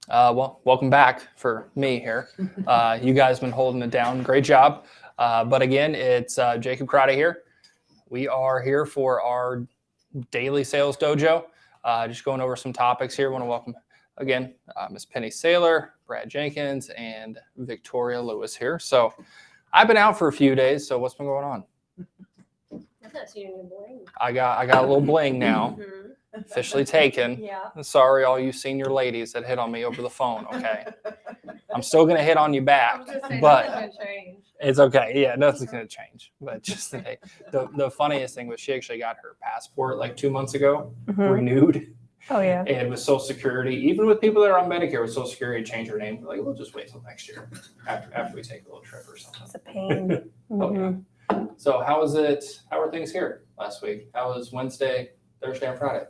Well, welcome back for me here. You guys been holding it down. Great job. But again, it's Jacob Crotty here. We are here for our daily sales dojo. Just going over some topics here. Want to welcome again Miss Penny Saylor, Brad Jenkins, and Victoria Lewis here. So I've been out for a few days. So what's been going on? I've not seen any bling. I got a little bling now. Officially taken. Yeah. Sorry, all you senior ladies that hit on me over the phone. Okay, I'm still gonna hit on you back, but it's okay. Yeah, nothing's gonna change. But just the funniest thing was she actually got her passport like 2 months ago, renewed. Oh yeah. And with Social Security, even with people that are on Medicare with Social Security, change her name. Like, we'll just wait till next year after we take a little trip or something. It's a pain. Oh yeah. So how was it? How were things here last week? How was Wednesday, Thursday, and Friday?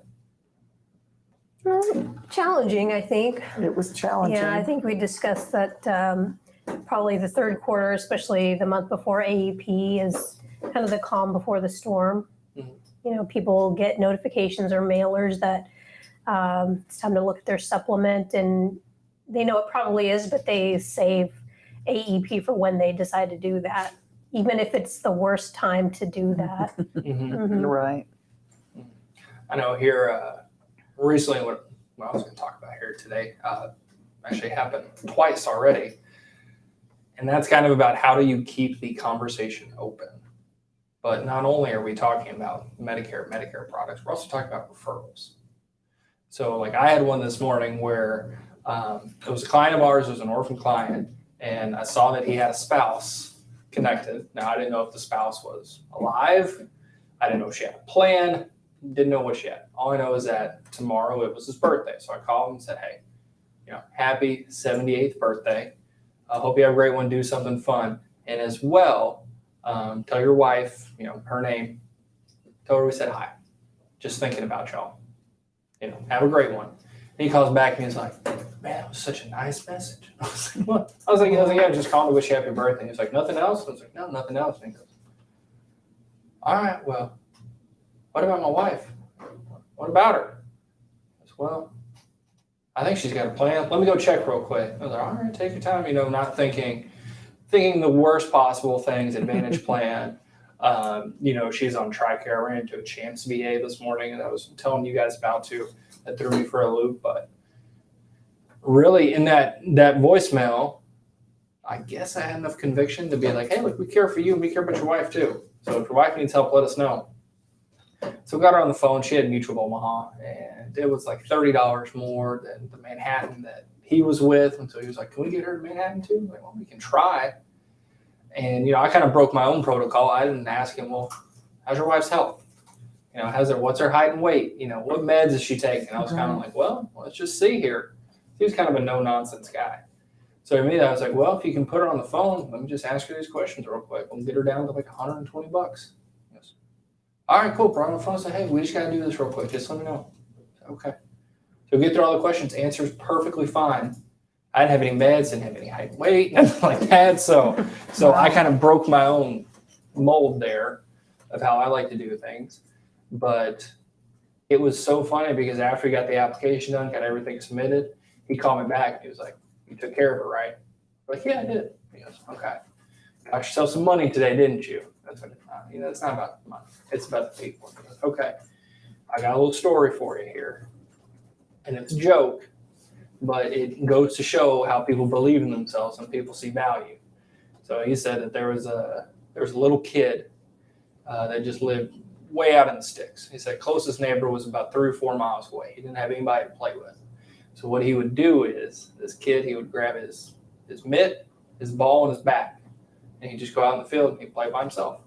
Challenging, I think. It was challenging. Yeah, I think we discussed that probably the third quarter, especially the month before AEP, is kind of the calm before the storm. Mhm. You know, people get notifications or mailers that it's time to look at their supplement, and they know it probably is, but they save AEP for when they decide to do that, even if it's the worst time to do that. Right. I know here recently, what I was going to talk about here today actually happened twice already. And that's kind of about how do you keep the conversation open. But not only are we talking about Medicare products, we're also talking about referrals. So like I had one this morning where it was a client of ours, it was an orphan client, and I saw that he had a spouse connected. Now I didn't know if the spouse was alive. I didn't know if she had a plan. Didn't know what she had. All I know is that tomorrow it was his birthday. So I called him and said, hey, happy 78th birthday. I hope you have a great one. Do something fun. And as well, tell your wife, her name. Tell her we said hi. Just thinking about y'all. Have a great one. And he calls back and he's like, man, that was such a nice message. I was like, what? I was like, yeah, just calling to wish you happy birthday. He's like, nothing else? I was like, no, nothing else. And he goes, all right, well, what about my wife? What about her? I said, well, I think she's got a plan. Let me go check real quick. I was like, all right, take your time. Not thinking the worst possible things, Advantage plan. She's on TRICARE. I ran into a CHAMPS VA this morning, and I was telling you guys about too. That threw me for a loop. But really, in that voicemail, I guess I had enough conviction to be like, hey, look, we care for you, and we care about your wife too. So if your wife needs help, let us know. So we got her on the phone. She had Mutual Omaha, and it was like $30 more than the Manhattan that he was with. And so he was like, can we get her to Manhattan too? I'm like, well, we can try. And, I kind of broke my own protocol. I didn't ask him, well, how's your wife's health? What's her height and weight? What meds is she taking? I was kind of like, well, let's just see here. He was kind of a no-nonsense guy. So to me, I was like, well, if you can put her on the phone, let me just ask her these questions real quick. We'll get her down to like $120. All right, cool. Brought on the phone and said, hey, we just got to do this real quick. Just let me know. Okay. So get through all the questions. Answers perfectly fine. I didn't have any meds, didn't have any height and weight, nothing like that. So I kind of broke my own mold there of how I like to do things. But it was so funny because after he got the application done, got everything submitted, he called me back and he was like, you took care of it, right? I'm like, yeah, I did. He goes, okay. Got yourself some money today, didn't you? That's what it's not about the money. It's about the people. Okay, I got a little story for you here. And it's a joke, but it goes to show how people believe in themselves and people see value. So he said that there was a little kid that just lived way out in the sticks. He said closest neighbor was about 3 or 4 miles away. He didn't have anybody to play with. So what he would do is, this kid, he would grab his mitt, his ball, and his bat. And he'd just go out in the field and he'd play by himself.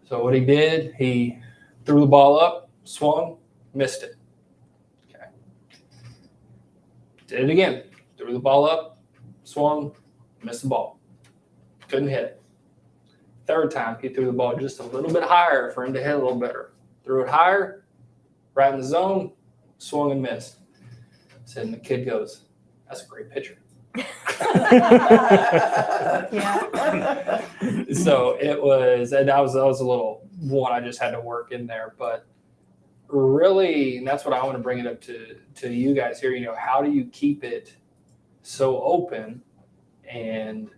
So what he did, he threw the ball up, swung, missed it. Okay. Did it again. Threw the ball up, swung, missed the ball. Couldn't hit it. Third time, he threw the ball just a little bit higher for him to hit a little better. Threw it higher, right in the zone, swung and missed. And the kid goes, that's a great pitcher. Yeah. So it was, and that was a little one I just had to work in there. But really, and that's what I want to bring it up to you guys here. How do you keep it so open and,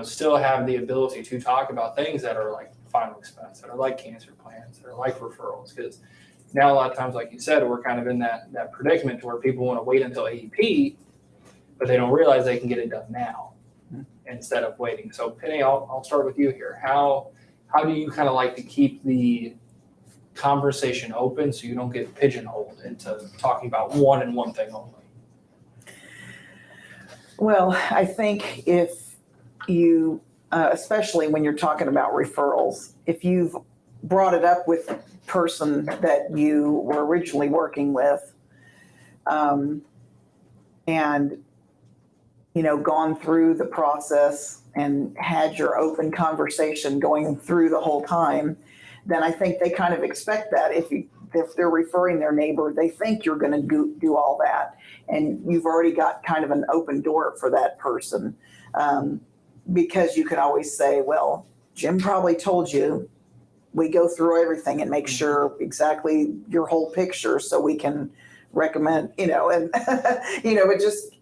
still have the ability to talk about things that are like final expense, that are like cancer plans, that are like referrals. Because now a lot of times, like you said, we're kind of in that predicament to where people want to wait until AEP, but they don't realize they can get it done now instead of waiting. So Penny, I'll start with you here. How do you kind of like to keep the conversation open so you don't get pigeonholed into talking about one and one thing only? Well, I think if you, especially when you're talking about referrals, if you've brought it up with the person that you were originally working with, and gone through the process and had your open conversation going through the whole time, then I think they kind of expect that. If they're referring their neighbor, they think you're going to do all that, and you've already got kind of an open door for that person, because you can always say, well, Jim probably told you. We go through everything and make sure exactly your whole picture so we can recommend, and but just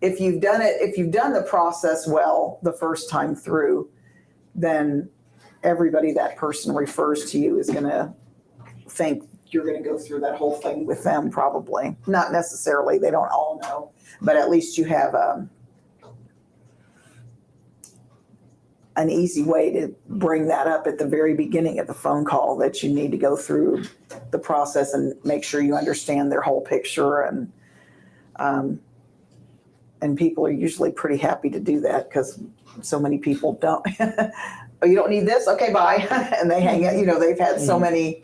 if you've done the process well the first time through, then everybody that person refers to you is going to think you're going to go through that whole thing with them, probably. Not necessarily, they don't all know, but at least you have an easy way to bring that up at the very beginning of the phone call, that you need to go through the process and make sure you understand their whole picture. And people are usually pretty happy to do that, because so many people don't. Oh, you don't need this? Okay, bye. And they hang out. They've had so many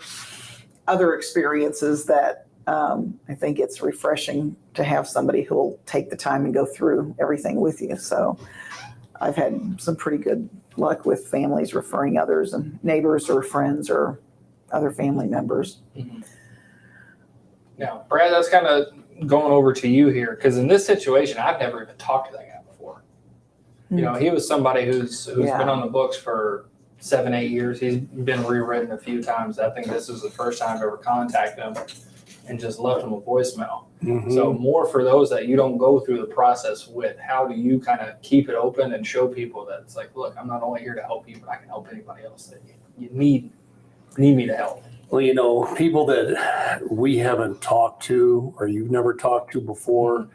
other experiences that I think it's refreshing to have somebody who'll take the time and go through everything with you. So I've had some pretty good luck with families referring others, and neighbors or friends or other family members. Mm-hmm. Now, Brad, that's kind of going over to you here, because in this situation, I've never even talked to that guy before. He was somebody who's been on the books for 7-8 years. He's been rewritten a few times. I think this is the first time I've ever contacted him and just left him a voicemail. Mm-hmm. So more for those that you don't go through the process with, how do you kind of keep it open and show people that it's like, look, I'm not only here to help you, but I can help anybody else that you need me to help. Well, people that we haven't talked to or you've never talked to before,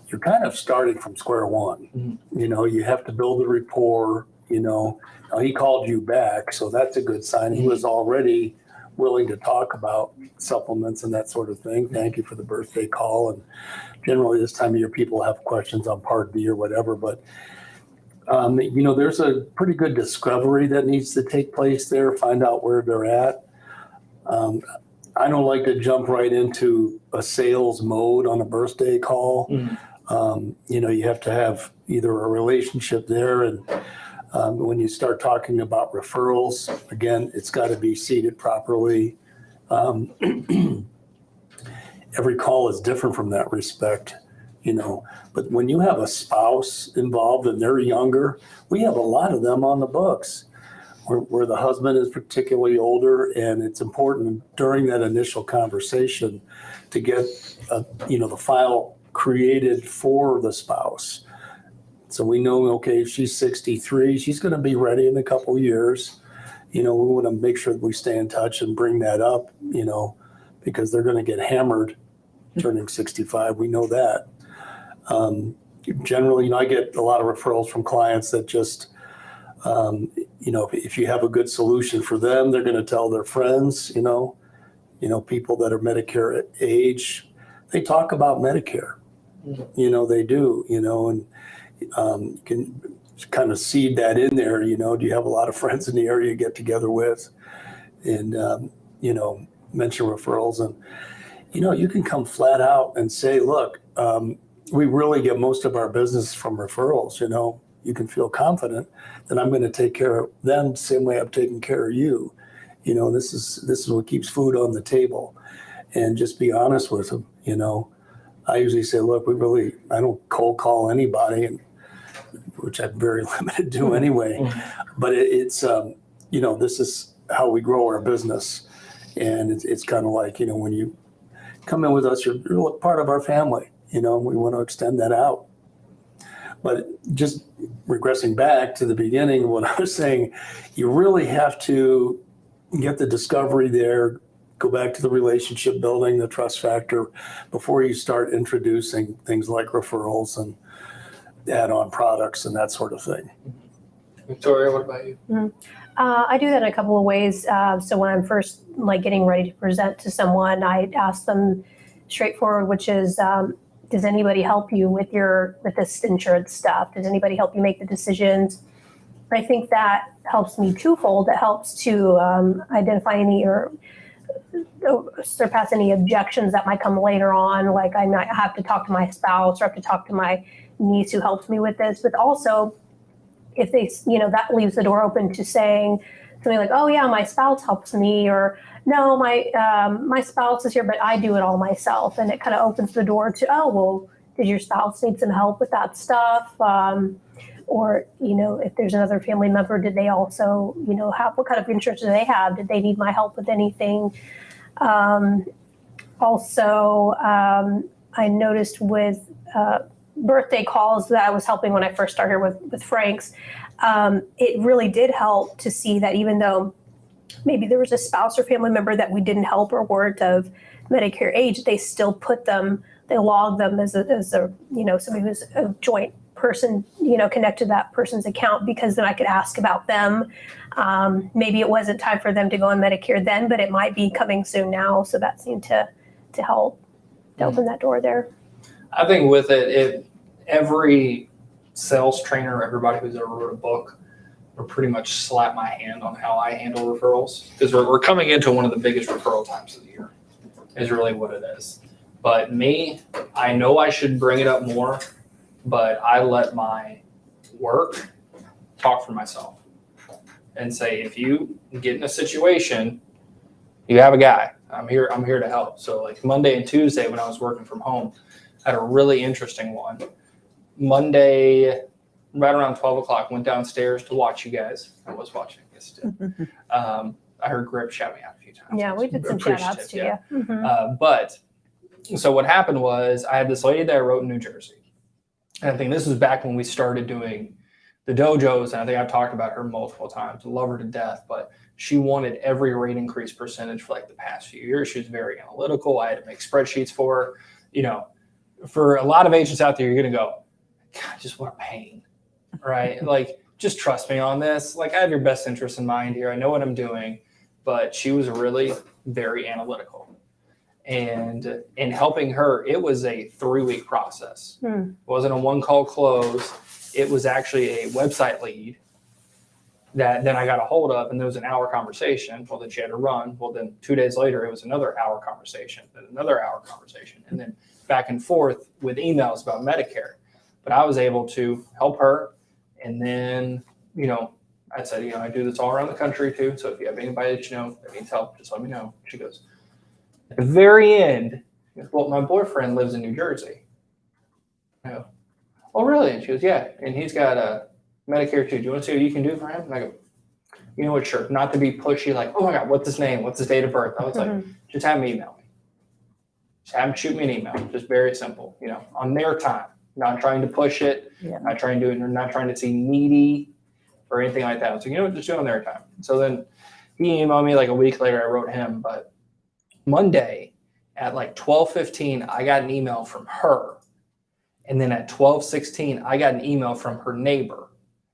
you're kind of starting from square one. Mm-hmm. You have to build a rapport. Now he called you back, so that's a good sign. He was already willing to talk about supplements and that sort of thing. Thank you for the birthday call. And generally this time of year, people have questions on Part B or whatever, but there's a pretty good discovery that needs to take place there, find out where they're at. I don't like to jump right into a sales mode on a birthday call. Mm-hmm. You have to have either a relationship there, and when you start talking about referrals, again, it's got to be seated properly. Every call is different from that respect, but when you have a spouse involved and they're younger, we have a lot of them on the books where the husband is particularly older, and it's important during that initial conversation to get, the file created for the spouse. So we know, okay, if she's 63, she's going to be ready in a couple of years. We want to make sure that we stay in touch and bring that up, because they're going to get hammered turning 65. We know that. Generally, I get a lot of referrals from clients that just, if you have a good solution for them, they're going to tell their friends, people that are Medicare age, they talk about Medicare. Mm-hmm. They do, and you can kind of seed that in there. Do you have a lot of friends in the area you get together with, and mention referrals, and you can come flat out and say, look, we really get most of our business from referrals. You can feel confident that I'm going to take care of them the same way I've taken care of you. This is what keeps food on the table, and just be honest with them. I usually say, look, I don't cold call anybody, which I'm very limited to anyway. Mm-hmm. But it's this is how we grow our business, and it's kind of like when you come in with us, you're part of our family. We want to extend that out. But just regressing back to the beginning, what I was saying, you really have to get the discovery there, go back to the relationship building, the trust factor, before you start introducing things like referrals and add-on products and that sort of thing. Victoria, what about you? I do that in a couple of ways. So when I'm first like getting ready to present to someone, I ask them straightforward, which is, does anybody help you with this insurance stuff? Does anybody help you make the decisions? I think that helps me twofold. It helps to identify any or surpass any objections that might come later on. Like I might have to talk to my spouse or have to talk to my niece who helps me with this, but also if they, that leaves the door open to saying something like, oh yeah, my spouse helps me, or no, my spouse is here, but I do it all myself. And it kind of opens the door to, oh, well, did your spouse need some help with that stuff? Or, if there's another family member, did they also, what kind of insurance do they have? Did they need my help with anything? Also, I noticed with birthday calls that I was helping when I first started with Frank's, it really did help to see that even though maybe there was a spouse or family member that we didn't help or weren't of Medicare age, they still they log them as a somebody who's a joint person, connect to that person's account, because then I could ask about them. Maybe it wasn't time for them to go on Medicare then, but it might be coming soon now. So that seemed to help to open that door there. I think with it, every sales trainer, everybody who's ever wrote a book, will pretty much slap my hand on how I handle referrals, because we're coming into one of the biggest referral times of the year, is really what it is. But me, I know I should bring it up more, but I let my work talk for myself and say, if you get in a situation, you have a guy. I'm here to help. So like Monday and Tuesday when I was working from home, I had a really interesting one. Monday, right around 12 o'clock, went downstairs to watch you guys. I was watching, I guess still. I heard Grip shout me out a few times. Yeah, we did some shout outs to you. Mm-hmm. But so what happened was I had this lady that I wrote in New Jersey. And I think this was back when we started doing the dojos. And I think I've talked about her multiple times. I love her to death, but she wanted every rate increase percentage for like the past few years. She was very analytical. I had to make spreadsheets for her. For a lot of agents out there, you're going to go, God, just what a pain, right? Like, just trust me on this. Like, I have your best interest in mind here. I know what I'm doing. But she was really very analytical. And in helping her, it was a 3-week process. It wasn't a one-call close. It was actually a website lead that then I got a hold of, and there was an hour conversation. Well, then she had to run. Well, then 2 days later, it was another hour conversation, then another hour conversation, and then back and forth with emails about Medicare. But I was able to help her. And then, I said, I do this all around the country too. So if you have anybody that that needs help, just let me know. She goes, at the very end, she goes, well, my boyfriend lives in New Jersey. I go, oh, really? And she goes, yeah. And he's got a Medicare too. Do you want to see what you can do for him? And I go, you know what, sure. Not to be pushy, like, oh my God, what's his name? What's his date of birth? I was like, just have him email me. Just have him shoot me an email. Just very simple, on their time. Not trying to push it. Yeah. Not trying to seem needy or anything like that. So, just do it on their time. So then he emailed me like a week later. I wrote him, but Monday at like 12:15, I got an email from her. And then at 12:16, I got an email from her neighbor.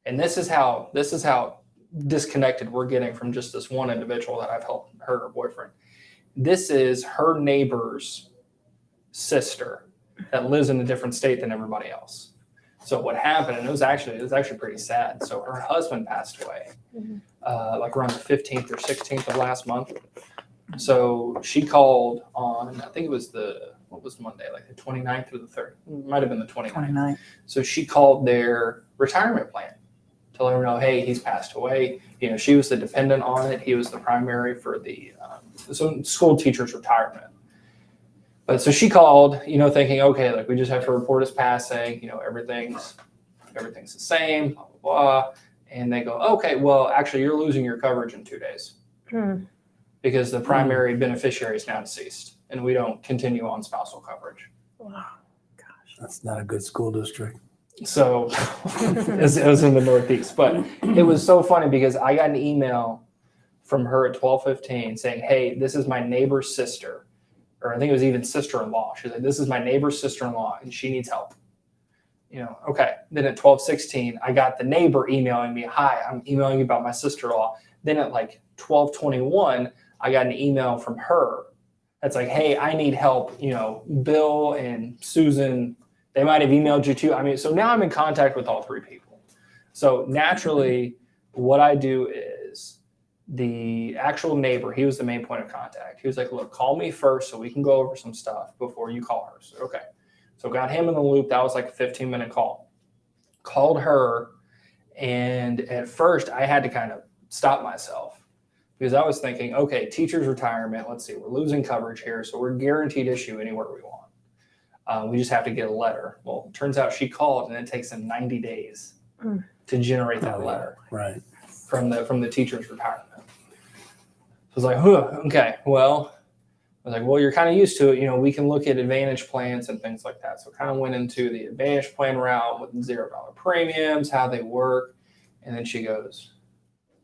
And this is how disconnected we're getting from just this one individual that I've helped, her and her boyfriend. This is her neighbor's sister that lives in a different state than everybody else. So what happened, and it was actually pretty sad. So her husband passed away, like around the 15th or 16th of last month. So she called on, I think it was what was Monday, like the 29th or the 3rd? It might have been the 29th. So she called their retirement plan to let her know, hey, he's passed away. She was the dependent on it. He was the primary for the school teacher's retirement. But so she called, thinking, okay, like we just have to report his passing, everything's the same, blah, blah, blah. And they go, okay, well, actually, you're losing your coverage in 2 days because the primary beneficiary is now deceased and we don't continue on spousal coverage. Wow. That's not a good school district. So it was in the Northeast, but it was so funny because I got an email from her at 12:15 saying, "Hey, this is my neighbor's sister," or I think it was even sister-in-law. She's like, "This is my neighbor's sister-in-law, and she needs help." Okay. Then at 12:16, I got the neighbor emailing me, "Hi, I'm emailing you about my sister-in-law." Then at like 12:21, I got an email from her that's like, "Hey, I need help. Bill and Susan, they might have emailed you too." I mean, so now I'm in contact with all three people. So naturally, what I do is the actual neighbor, he was the main point of contact. He was like, "Look, call me first so we can go over some stuff before you call her." So, okay. So got him in the loop. That was like a 15-minute call. Called her, and at first I had to kind of stop myself because I was thinking, okay, teacher's retirement, let's see, we're losing coverage here, so we're guaranteed issue anywhere we want. We just have to get a letter. Well, it turns out she called, and it takes them 90 days to generate that letter from the teacher's retirement. So I was like, okay, well, I was like, well, you're kind of used to it. We can look at Advantage plans and things like that. So kind of went into the Advantage plan route with $0 premiums, how they work. And then she goes,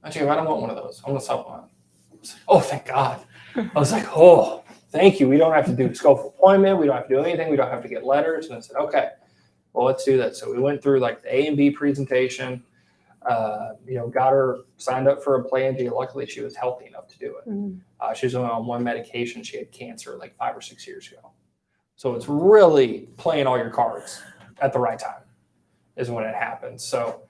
I don't want one of those. I want a supplement. I was like, oh, thank God. I was like, oh, thank you. We don't have to do scope appointment. We don't have to do anything. We don't have to get letters. And I said, okay, well, let's do that. So we went through like the A and B presentation, got her signed up for a plan G. Luckily, she was healthy enough to do it. She was only on one medication. She had cancer like 5 or 6 years ago. So it's really playing all your cards at the right time is when it happens. So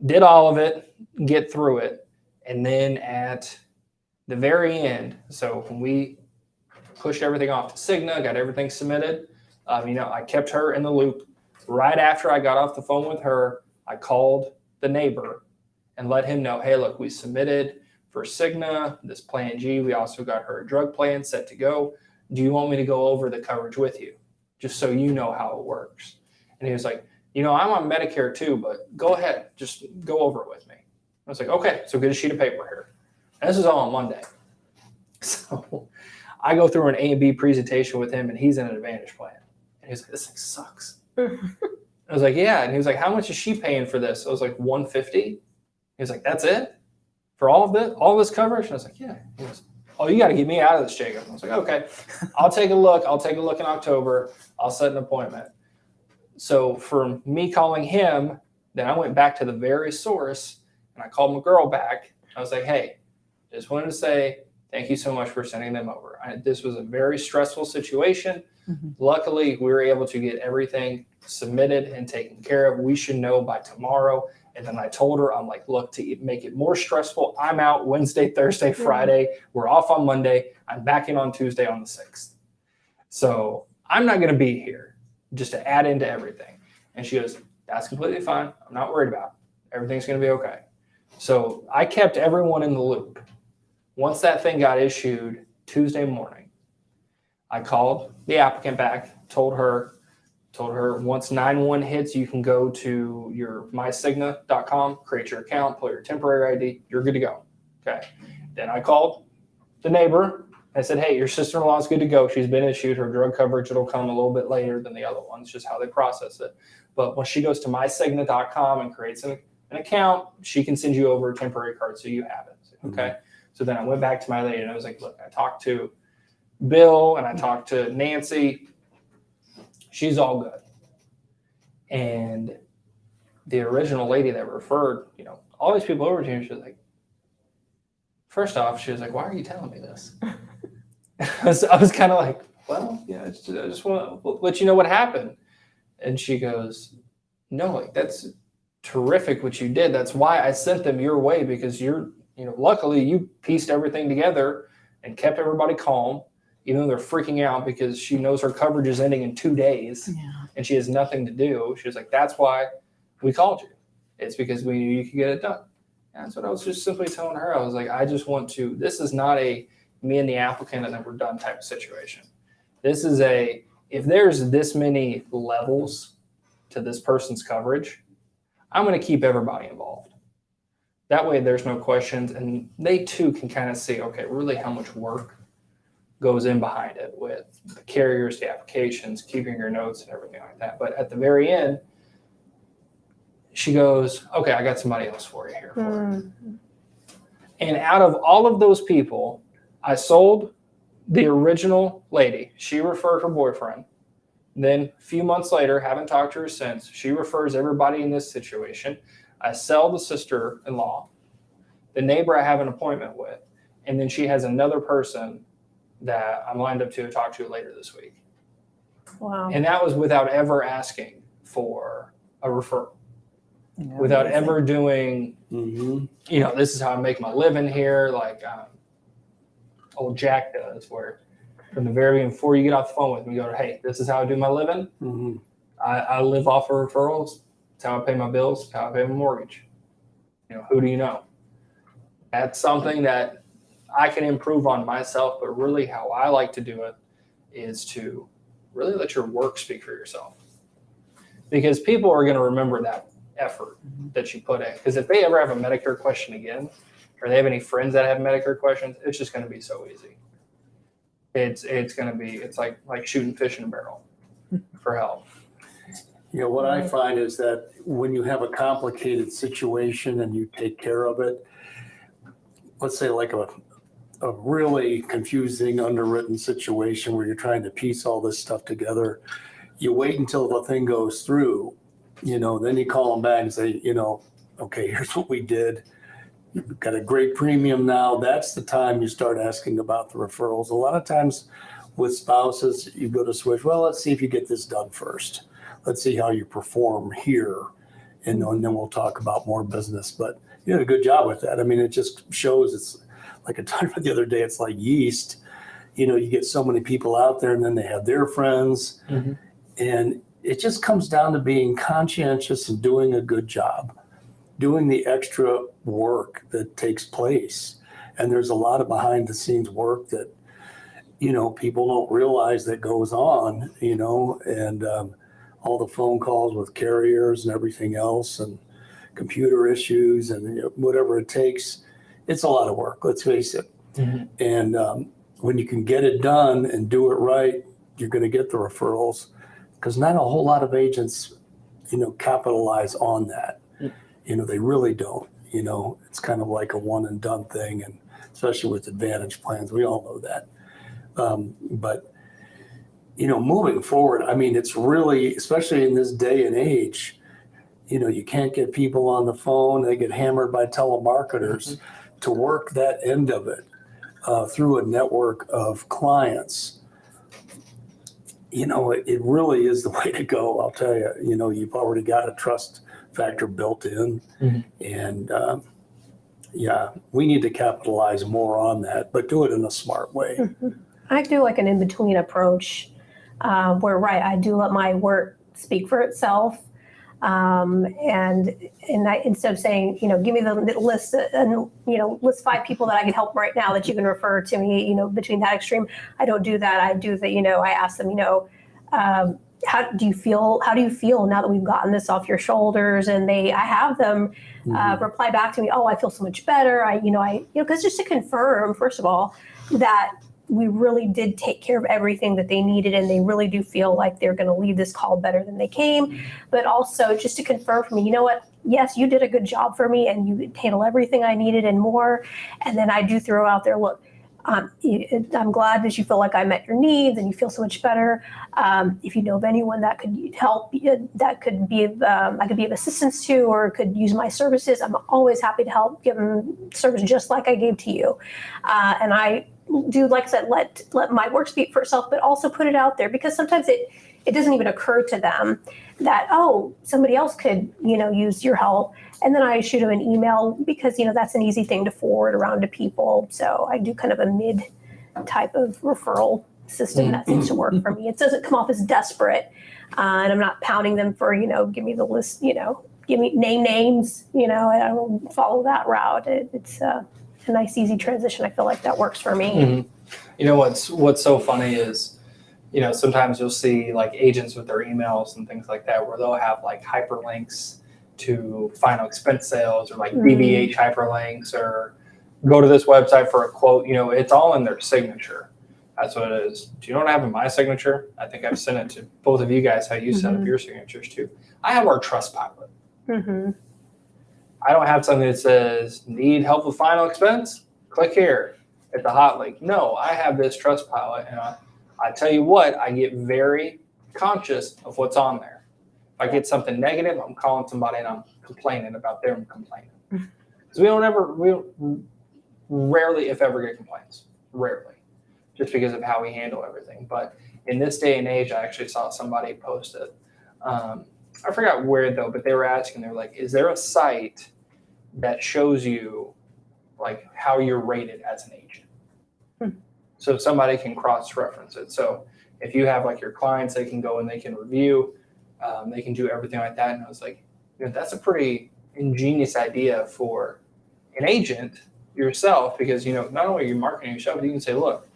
did all of it, get through it. And then at the very end, so when we pushed everything off to Cigna, got everything submitted, I kept her in the loop. Right after I got off the phone with her, I called the neighbor and let him know, hey, look, we submitted for Cigna, this plan G. We also got her a drug plan set to go. Do you want me to go over the coverage with you? Just so you know how it works. And he was like, I'm on Medicare too, but go ahead, just go over it with me. I was like, okay, so get a sheet of paper here. And this is all on Monday. So I go through an A and B presentation with him, and he's in an Advantage plan. And he's like, this thing sucks. I was like, yeah. And he was like, how much is she paying for this? I was like, $150. He was like, that's it? For all this coverage? And I was like, yeah. He goes, oh, you got to get me out of this, Jacob. I was like, okay, I'll take a look. I'll take a look in October. I'll set an appointment. So for me calling him, then I went back to the very source, and I called my girl back. I was like, hey, just wanted to say thank you so much for sending them over. This was a very stressful situation. Mm-hmm. Luckily, we were able to get everything submitted and taken care of. We should know by tomorrow. And then I told her, I'm like, look, to make it more stressful, I'm out Wednesday, Thursday, Friday. We're off on Monday. I'm back in on Tuesday on the 6th. So I'm not going to be here just to add into everything. And she goes, that's completely fine. I'm not worried about it. Everything's going to be okay. So I kept everyone in the loop. Once that thing got issued Tuesday morning, I called the applicant back, told her once 9/1 hits, you can go to your mycigna.com, create your account, pull your temporary ID, you're good to go. Okay. Then I called the neighbor. I said, hey, your sister-in-law is good to go. She's been issued her drug coverage. It'll come a little bit later than the other ones, just how they process it. But when she goes to mycigna.com and creates an account, she can send you over a temporary card so you have it. Okay. Mm-hmm. So then I went back to my lady and I was like, look, I talked to Bill and I talked to Nancy. She's all good. And the original lady that referred, all these people over to me, she was like, first off, she was like, why are you telling me this? I was kind of like, well, yeah, I just want to let you know what happened. And she goes, no, like that's terrific what you did. That's why I sent them your way, because luckily you pieced everything together and kept everybody calm, even though they're freaking out because she knows her coverage is ending in 2 days and she has nothing to do. She was like, that's why we called you. It's because we knew you could get it done. And that's what I was just simply telling her. I was like, I just want to, this is not a me and the applicant and then we're done type of situation. This is if there's this many levels to this person's coverage, I'm going to keep everybody involved. That way there's no questions, and they too can kind of see, okay, really how much work goes in behind it with the carriers, the applications, keeping your notes and everything like that. But at the very end, she goes, okay, I got somebody else for you here. Mm. And out of all of those people, I sold the original lady. She referred her boyfriend. Then a few months later, haven't talked to her since. She refers everybody in this situation. I sell the sister-in-law, the neighbor I have an appointment with, and then she has another person that I'm lined up to talk to later this week. Wow. And that was without ever asking for a referral, without ever doing, this is how I make my living here, like old Jack does, where from the very beginning, before you get off the phone with me, you go, hey, this is how I do my living. I live off of referrals. It's how I pay my bills. It's how I pay my mortgage. Who do you know? That's something that I can improve on myself, but really how I like to do it is to really let your work speak for yourself. Because people are going to remember that effort that you put in. Because if they ever have a Medicare question again, or they have any friends that have Medicare questions, it's just going to be so easy. It's like shooting fish in a barrel for help. What I find is that when you have a complicated situation and you take care of it, let's say like a really confusing, underwritten situation where you're trying to piece all this stuff together, you wait until the thing goes through, then you call them back and say, okay, here's what we did. You've got a great premium now. That's the time you start asking about the referrals. A lot of times with spouses, you go to switch. Well, let's see if you get this done first. Let's see how you perform here. And then we'll talk about more business. But you did a good job with that. I mean, it just shows it's like I talked about the other day, it's like yeast. You get so many people out there and then they have their friends. And it just comes down to being conscientious and doing a good job, doing the extra work that takes place. And there's a lot of behind the scenes work that, people don't realize that goes on, and all the phone calls with carriers and everything else and computer issues and whatever it takes. It's a lot of work, let's face it. And when you can get it done and do it right, you're going to get the referrals, because not a whole lot of agents, capitalize on that. They really don't. It's kind of like a one and done thing, and especially with Advantage plans, we all know that. But moving forward, I mean, it's really, especially in this day and age, you can't get people on the phone. They get hammered by telemarketers. To work that end of it through a network of clients, it really is the way to go. I'll tell you, you've already got a trust factor built in. And we need to capitalize more on that, but do it in a smart way. I do like an in-between approach where, I do let my work speak for itself. And I, instead of saying, give me the list and, list 5 people that I can help right now that you can refer to me, between that extreme, I don't do that. I do that, I ask them, how do you feel now that we've gotten this off your shoulders? And I have them reply back to me, oh, I feel so much better. Because just to confirm, first of all, that we really did take care of everything that they needed, and they really do feel like they're going to leave this call better than they came. But also just to confirm for me, you know what? Yes, you did a good job for me, and you handled everything I needed and more. And then I do throw out there, look, I'm glad that you feel like I met your needs and you feel so much better. If you know of anyone that could help, that could be I could be of assistance to, or could use my services, I'm always happy to help, give them service just like I gave to you. And I do, like I said, let my work speak for itself, but also put it out there, because sometimes it doesn't even occur to them that, oh, somebody else could, use your help. And then I shoot them an email, because, that's an easy thing to forward around to people. So I do kind of a mid type of referral system that seems to work for me. It doesn't come off as desperate, and I'm not pounding them for, give me the list, give me names, I don't follow that route. It's a nice, easy transition. I feel like that works for me. What's so funny is, sometimes you'll see like agents with their emails and things like that, where they'll have like hyperlinks to final expense sales, or like BBH hyperlinks, or go to this website for a quote. It's all in their signature. That's what it is. Do you know what I have in my signature? I think I've sent it to both of you guys, how you set up your signatures too. I have our Trustpilot. Mhm. I don't have something that says, need help with final expense? Click here at the hot link. No, I have this trust pilot, and I tell you what, I get very conscious of what's on there. If I get something negative, I'm calling somebody and I'm complaining about them complaining. Because we rarely, if ever, get complaints. Rarely. Just because of how we handle everything. But in this day and age, I actually saw somebody post it. I forgot where though, but they were asking, they're like, is there a site that shows you like how you're rated as an agent? So somebody can cross-reference it. So if you have like your clients, they can go and they can review, they can do everything like that. And I was like, that's a pretty ingenious idea for an agent yourself, because not only are you marketing yourself, but you can say, look,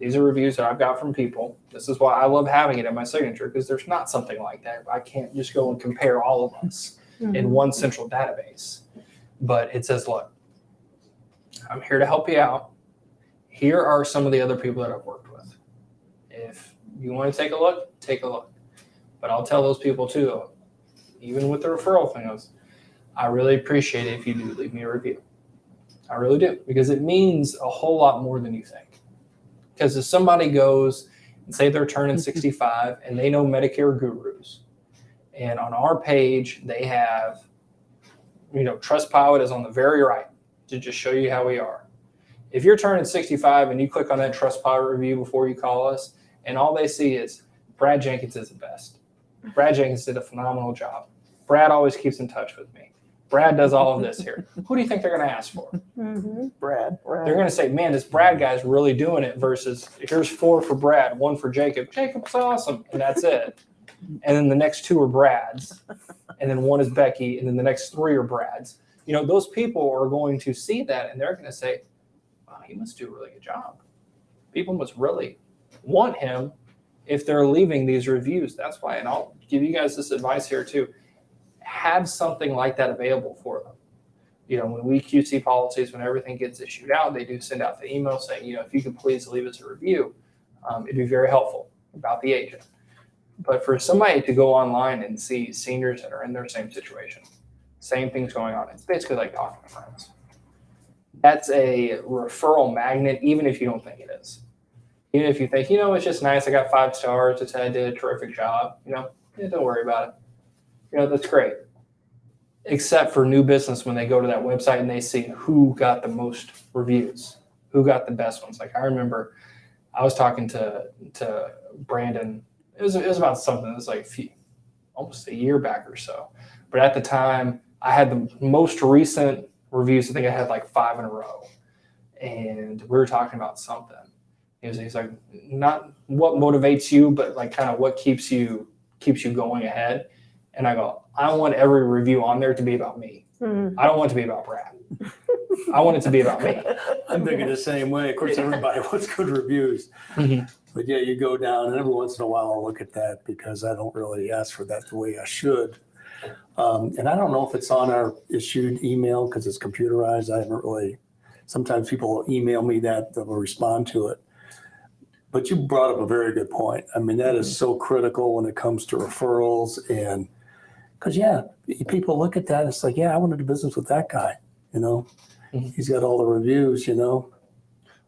these are reviews that I've got from people. This is why I love having it in my signature, because there's not something like that. I can't just go and compare all of us in one central database. But it says, look, I'm here to help you out. Here are some of the other people that I've worked with. If you want to take a look, take a look. But I'll tell those people too, even with the referral thing, I really appreciate it if you do leave me a review. I really do, because it means a whole lot more than you think. Because if somebody goes and say they're turning 65 and they know Medicare gurus, and on our page they have, Trustpilot is on the very right to just show you how we are. If you're turning 65 and you click on that Trustpilot review before you call us, and all they see is Brad Jenkins is the best. Brad Jenkins did a phenomenal job. Brad always keeps in touch with me. Brad does all of this here. Who do you think they're going to ask for? Brad. They're going to say, man, this Brad guy's really doing it, versus here's 4 for Brad, 1 for Jacob. Jacob's awesome. And that's it. And then the next 2 are Brad's. And then 1 is Becky. And then the next 3 are Brad's. Those people are going to see that and they're going to say, wow, he must do a really good job. People must really want him if they're leaving these reviews. That's why, and I'll give you guys this advice here too. Have something like that available for them. When we QC policies, when everything gets issued out, they do send out the email saying, if you could please leave us a review, it'd be very helpful about the agent. But for somebody to go online and see seniors that are in their same situation, same things going on, it's basically like talking to friends. That's a referral magnet, even if you don't think it is. Even if you think, it's just nice, I got 5 stars, I did a terrific job, don't worry about it. That's great. Except for new business, when they go to that website and they see who got the most reviews, who got the best ones. Like I remember I was talking to Brandon. It was about something. It was like almost a year back or so. But at the time, I had the most recent reviews. I think I had like 5 in a row. And we were talking about something. He's like, not what motivates you, but like kind of what keeps you going ahead. And I go, I want every review on there to be about me. I don't want it to be about Brad. I want it to be about me. I'm thinking the same way. Of course, everybody wants good reviews. But yeah, you go down, and every once in a while I'll look at that, because I don't really ask for that the way I should. And I don't know if it's on our issued email because it's computerized. I haven't really, sometimes people will email me that, they'll respond to it. But you brought up a very good point. I mean, that is so critical when it comes to referrals. And because, people look at that and it's like, I want to do business with that guy. He's got all the reviews,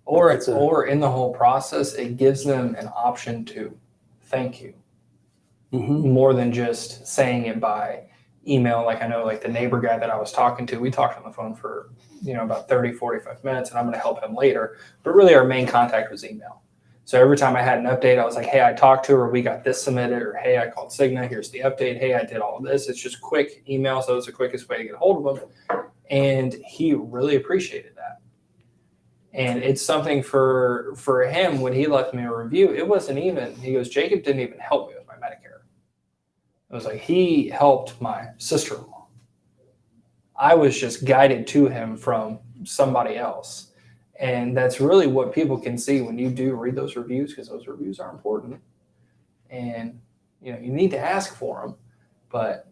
Or in the whole process, it gives them an option to thank you more than just saying it by email. Like I know, like the neighbor guy that I was talking to, we talked on the phone for, about 30, 45 minutes, and I'm going to help him later. But really our main contact was email. So every time I had an update, I was like, hey, I talked to her, we got this submitted, or hey, I called Cigna, here's the update. Hey, I did all of this. It's just quick email. So it's the quickest way to get a hold of him. And he really appreciated that. And it's something for him, when he left me a review, it wasn't even, he goes, Jacob didn't even help me with my Medicare. It was like, he helped my sister-in-law. I was just guided to him from somebody else. And that's really what people can see when you do read those reviews, because those reviews are important. And, you need to ask for them, but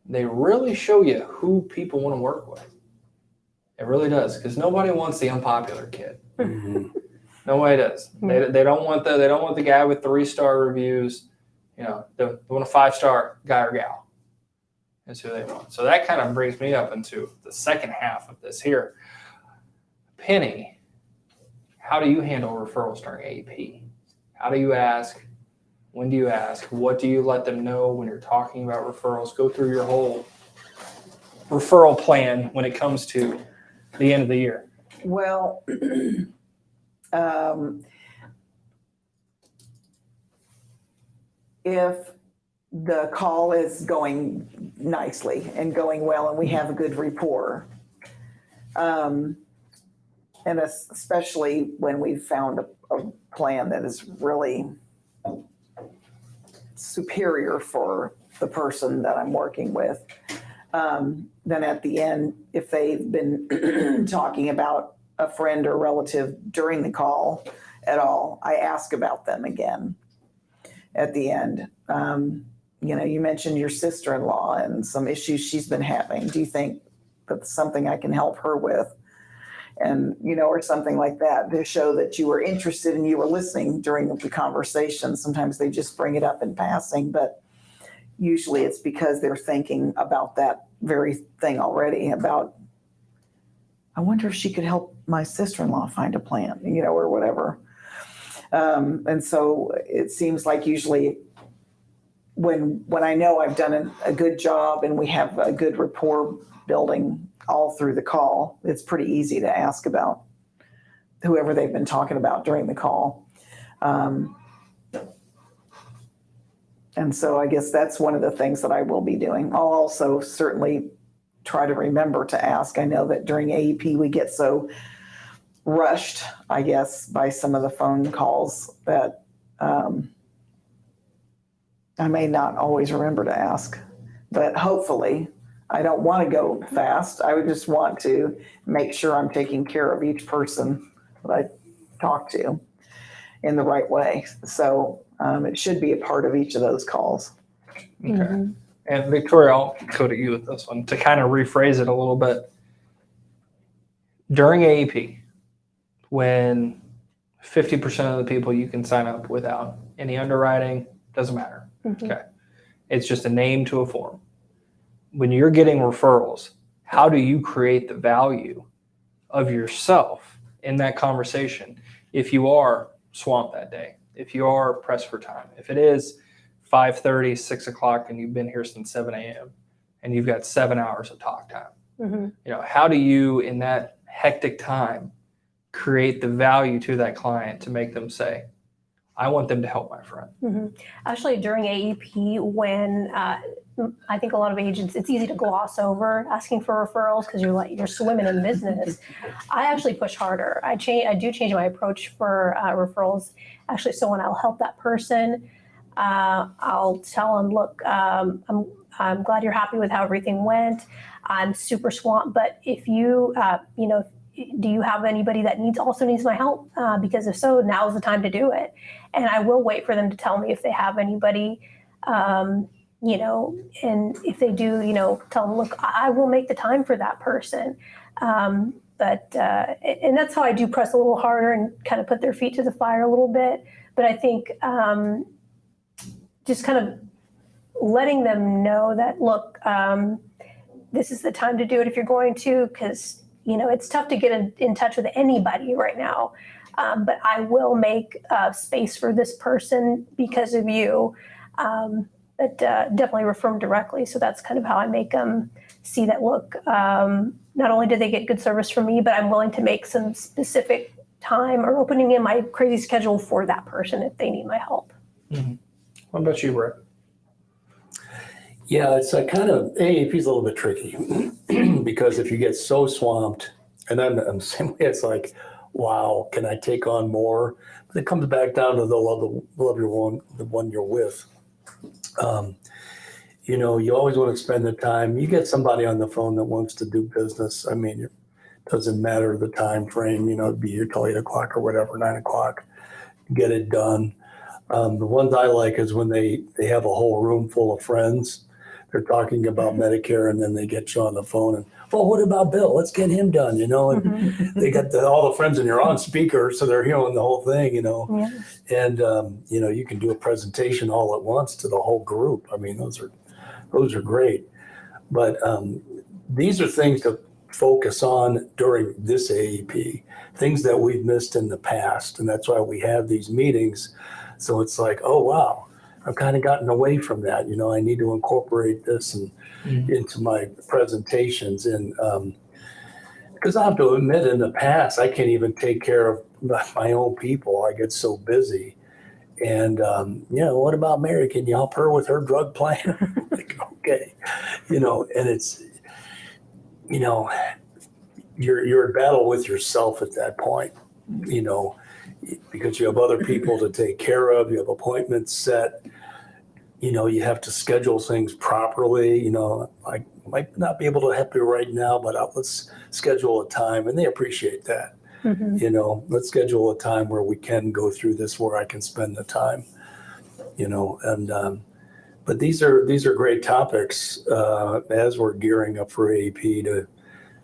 they really show you who people want to work with. It really does, because nobody wants the unpopular kid. Nobody does. They don't want the guy with 3-star reviews. They want a 5-star guy or gal. is who they want. So that kind of brings me up into the second half of this here. Penny, how do you handle referrals during AEP? How do you ask? When do you ask? What do you let them know when you're talking about referrals? Go through your whole referral plan when it comes to the end of the year. Well, if the call is going nicely and going well and we have a good rapport, and especially when we've found a plan that is really superior for the person that I'm working with, then at the end, if they've been talking about a friend or relative during the call at all, I ask about them again at the end. You mentioned your sister-in-law and some issues she's been having. Do you think that's something I can help her with? And, or something like that to show that you were interested and you were listening during the conversation. Sometimes they just bring it up in passing, but usually it's because they're thinking about that very thing already about, I wonder if she could help my sister-in-law find a plan, or whatever. And so it seems like usually when I know I've done a good job and we have a good rapport building all through the call, it's pretty easy to ask about whoever they've been talking about during the call. And so I guess that's one of the things that I will be doing. I'll also certainly try to remember to ask. I know that during AEP we get so rushed, I guess, by some of the phone calls that I may not always remember to ask. But hopefully, I don't want to go fast. I would just want to make sure I'm taking care of each person that I talk to in the right way. So it should be a part of each of those calls. Okay. Mm-hmm. And Victoria, I'll go to you with this one to kind of rephrase it a little bit. During AEP, when 50% of the people you can sign up without any underwriting, doesn't matter. Mm-hmm. Okay. It's just a name to a form. When you're getting referrals, how do you create the value of yourself in that conversation if you are swamped that day, if you are pressed for time, if it is 5:30, 6 o'clock, and you've been here since 7 a.m. and you've got 7 hours of talk time? Mm-hmm. How do you, in that hectic time, create the value to that client to make them say, I want them to help my friend? Mm-hmm. Actually, during AEP, when I think a lot of agents, it's easy to gloss over asking for referrals because you're swimming in business. I actually push harder. I do change my approach for referrals. Actually, so when I'll help that person, I'll tell them, look, I'm glad you're happy with how everything went. I'm super swamped, but if you, do you have anybody that also needs my help? Because if so, now's the time to do it. And I will wait for them to tell me if they have anybody, and if they do, tell them, look, I will make the time for that person. And that's how I do press a little harder and kind of put their feet to the fire a little bit. But I think just kind of letting them know that, look, this is the time to do it if you're going to, because it's tough to get in touch with anybody right now. But I will make space for this person because of you. But definitely refer them directly. So that's kind of how I make them see that, look, not only do they get good service from me, but I'm willing to make some specific time or opening in my crazy schedule for that person if they need my help. Mm-hmm. What about you, Rick? Yeah, it's AAP is a little bit tricky because if you get so swamped, and I'm the same way, it's like, wow, can I take on more? But it comes back down to the love the one you're with. You always want to spend the time. You get somebody on the phone that wants to do business. I mean, it doesn't matter the time frame, be here till 8 o'clock or whatever, 9 o'clock, get it done. The ones I like is when they have a whole room full of friends. They're talking about Medicare, and then they get you on the phone and, well, what about Bill? Let's get him done, And Mm-hmm. they got all the friends, and you're on speaker, so they're hearing the whole thing, Yeah. And you can do a presentation all at once to the whole group. I mean, those are great. But these are things to focus on during this AEP, things that we've missed in the past. And that's why we have these meetings. So it's like, oh, wow, I've kind of gotten away from that. You know, I need to incorporate this and into my presentations. And because I have to admit, in the past, I can't even take care of my own people. I get so busy. And, you know, what about Mary? Can you help her with her drug plan? Like, okay. You know, and it's, you know, you're in battle with yourself at that point, you know, because you have other people to take care of, you have appointments set, you know, you have to schedule things properly. You know, I might not be able to help you right now, but let's schedule a time, and they appreciate that. Mhm. You know, let's schedule a time where we can go through this, where I can spend the time, you know, and but these are great topics as we're gearing up for AEP to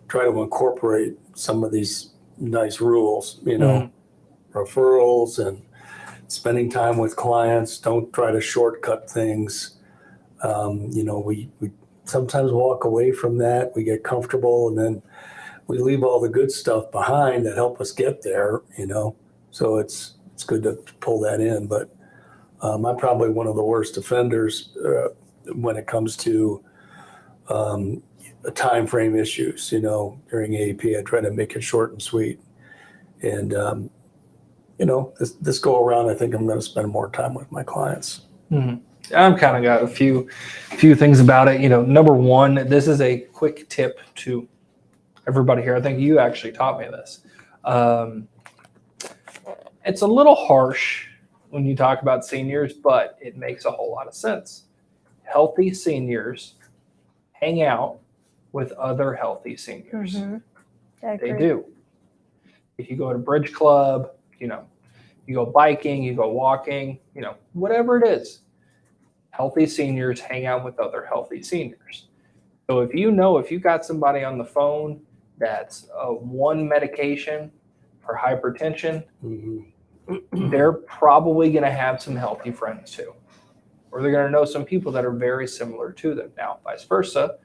try to incorporate some of these nice rules, you know, referrals and spending time with clients. Don't try to shortcut things. You know, we sometimes walk away from that. We get comfortable, and then we leave all the good stuff behind that help us get there, you know. So it's good to pull that in. But I'm probably one of the worst offenders when it comes to time frame issues, you know. During AEP, I try to make it short and sweet. And, you know, this go around, I think I'm going to spend more time with my clients. I've kind of got a few things about it. You know, number one, this is a quick tip to everybody here. I think you actually taught me this. It's a little harsh when you talk about seniors, but it makes a whole lot of sense. Healthy seniors hang out with other healthy seniors. Mhm. I They agree. do. If you go to bridge club, you know, you go biking, you go walking, you know, whatever it is, healthy seniors hang out with other healthy seniors. So if you got somebody on the phone that's one medication for hypertension, they're probably going to have some healthy friends too. Or they're going to know some people that are very similar to them. Now, vice versa,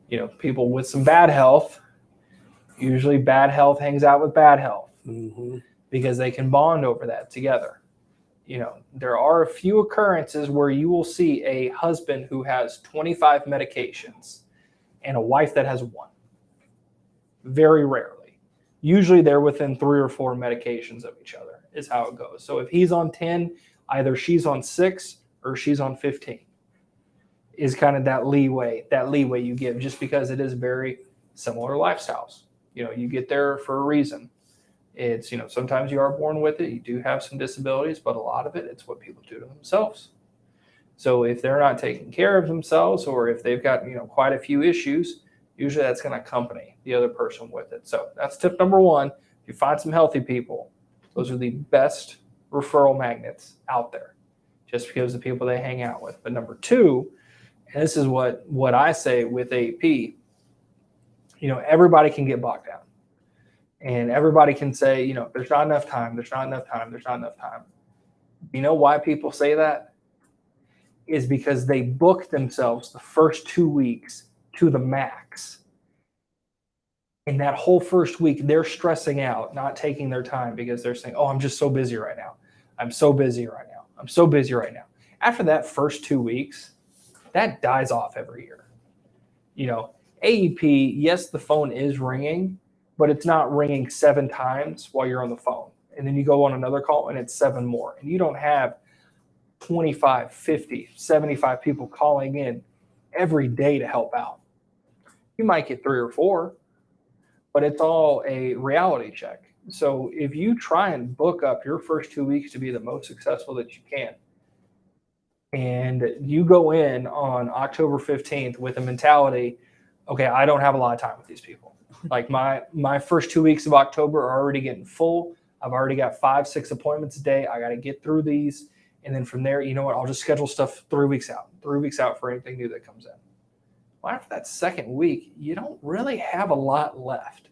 you know, people with some bad health, usually bad health hangs out with bad health because they can bond over that together. You know, there are a few occurrences where you will see a husband who has 25 medications and a wife that has one. Very rarely. Usually they're within 3 or 4 medications of each other is how it goes. So if he's on 10, either she's on 6 or she's on 15 is kind of that leeway you give, just because it is very similar lifestyles. You know, you get there for a reason. It's, you know, sometimes you are born with it. You do have some disabilities, but a lot of it's what people do to themselves. So if they're not taking care of themselves, or if they've got, you know, quite a few issues, usually that's going to accompany the other person with it. So that's tip number one. If you find some healthy people, those are the best referral magnets out there, just because of the people they hang out with. But number two, and this is what I say with AEP, you know, everybody can get bogged down. And everybody can say, you know, there's not enough time, there's not enough time, there's not enough time. You know why people say that? Is because they book themselves the first 2 weeks to the max. In that whole first week, they're stressing out, not taking their time, because they're saying, oh, I'm just so busy right now. I'm so busy right now. I'm so busy right now. After that first 2 weeks, that dies off every year. You know, AEP, yes, the phone is ringing, but it's not ringing 7 times while you're on the phone. And then you go on another call and it's 7 more. And you don't have 25, 50, 75 people calling in every day to help out. You might get 3 or 4, but it's all a reality check. So if you try and book up your first 2 weeks to be the most successful that you can, and you go in on October 15th with a mentality, okay, I don't have a lot of time with these people. Like my first 2 weeks of October are already getting full. I've already got 5, 6 appointments a day. I got to get through these. And then from there, you know what? I'll just schedule stuff 3 weeks out for anything new that comes in. Well, after that second week, you don't really have a lot left.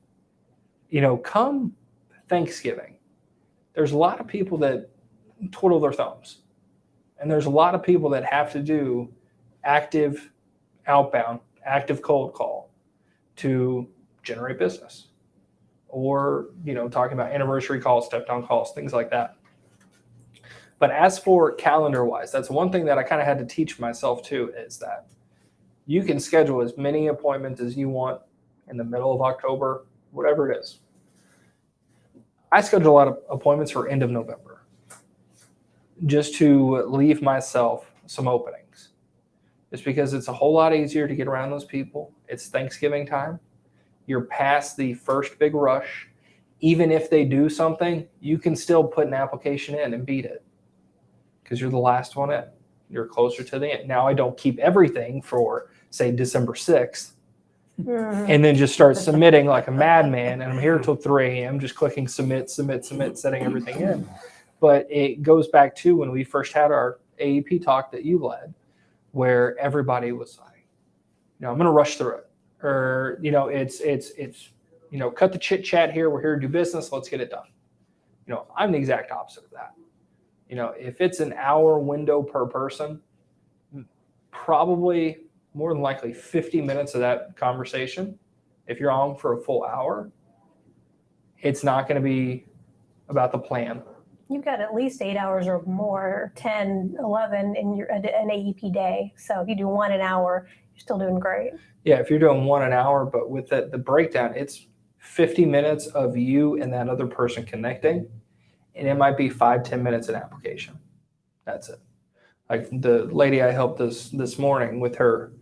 You know, come Thanksgiving, there's a lot of people that twiddle their thumbs. And there's a lot of people that have to do active outbound active cold call to generate business, or talking about anniversary calls, step down calls, things like that. But as for calendar wise, that's one thing that I kind of had to teach myself too, is that you can schedule as many appointments as you want in the middle of October, whatever it is. I schedule a lot of appointments for end of November just to leave myself some openings. Just because it's a whole lot easier to get around those people. It's Thanksgiving time. You're past the first big rush. Even if they do something, you can still put an application in and beat it because you're the last one in. You're closer to the end. Now, I don't keep everything for, say, December 6th and then just start submitting like a madman. And I'm here till 3 a.m. just clicking submit, setting everything in. But it goes back to when we first had our AEP talk that you led, where everybody was like, I'm going to rush through it. Or, it's cut the chit chat here. We're here to do business. Let's get it done. I'm the exact opposite of that. If it's an hour window per person, probably more than likely 50 minutes of that conversation, if you're on for a full hour, it's not going to be about the plan. You've got at least 8 hours or more, 10, 11 in an AEP day. So if you do 1 an hour, you're still doing great. Yeah, if you're doing 1 an hour, but with the breakdown, it's 50 minutes of you and that other person connecting, and it might be 5-10 minutes an application. That's it. Like the lady I helped this morning with her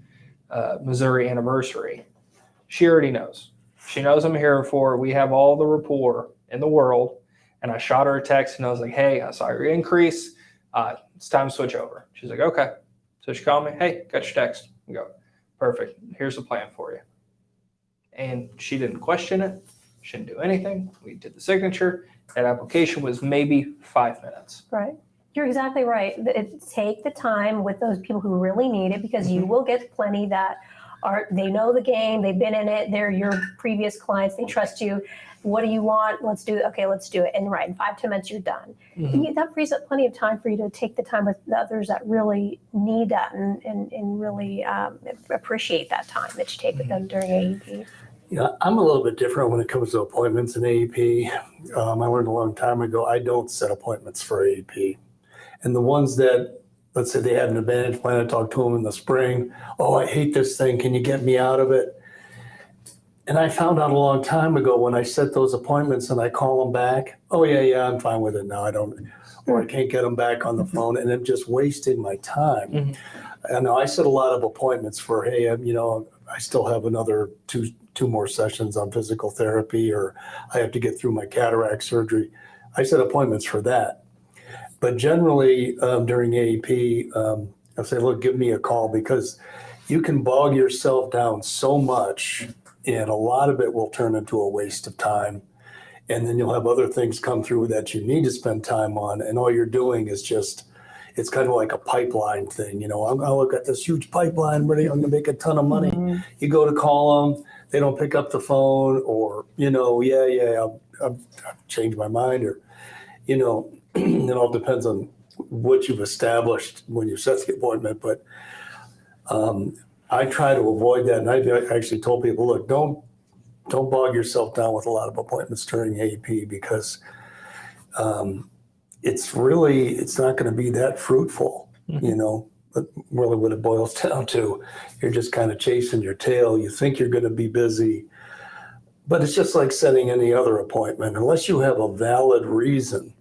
Missouri anniversary, she already knows. She knows I'm here for. We have all the rapport in the world. And I shot her a text and I was like, hey, I saw your increase. It's time to switch over. She's like, okay. So she called me, hey, got your text. I go, perfect. Here's the plan for you. And she didn't question it. She didn't do anything. We did the signature. That application was maybe 5 minutes. Right. You're exactly right. Take the time with those people who really need it, because you will get plenty that they know the game. They've been in it. They're your previous clients. They trust you. What do you want? Let's do it. Okay, let's do it. And right, in 5-10 minutes, you're done. Mm-hmm. That frees up plenty of time for you to take the time with the others that really need that and really appreciate that time that you take with them during AEP. Yeah, I'm a little bit different when it comes to appointments in AEP. I learned a long time ago, I don't set appointments for AEP. And the ones that, let's say they had an Advantage plan, I talked to them in the spring. Oh, I hate this thing. Can you get me out of it? And I found out a long time ago when I set those appointments and I call them back, oh, yeah, I'm fine with it now. Or I can't get them back on the phone, and I'm just wasting my time. Mm-hmm. I know I set a lot of appointments for, hey, I still have another two more sessions on physical therapy, or I have to get through my cataract surgery. I set appointments for that. But generally during AEP, I'll say, look, give me a call, because you can bog yourself down so much, and a lot of it will turn into a waste of time. And then you'll have other things come through that you need to spend time on. And all you're doing is it's kind of like a pipeline thing. I've got this huge pipeline ready. I'm going to make a ton of money. Mm-hmm. You go to call them, they don't pick up the phone, or, I'll change my mind, or, it all depends on what you've established when you set the appointment. But I try to avoid that. And I actually told people, look, don't bog yourself down with a lot of appointments during AEP, because it's not going to be that fruitful, but really what it boils down to. You're just kind of chasing your tail. You think you're going to be busy, but it's just like setting any other appointment. Unless you have a valid reason.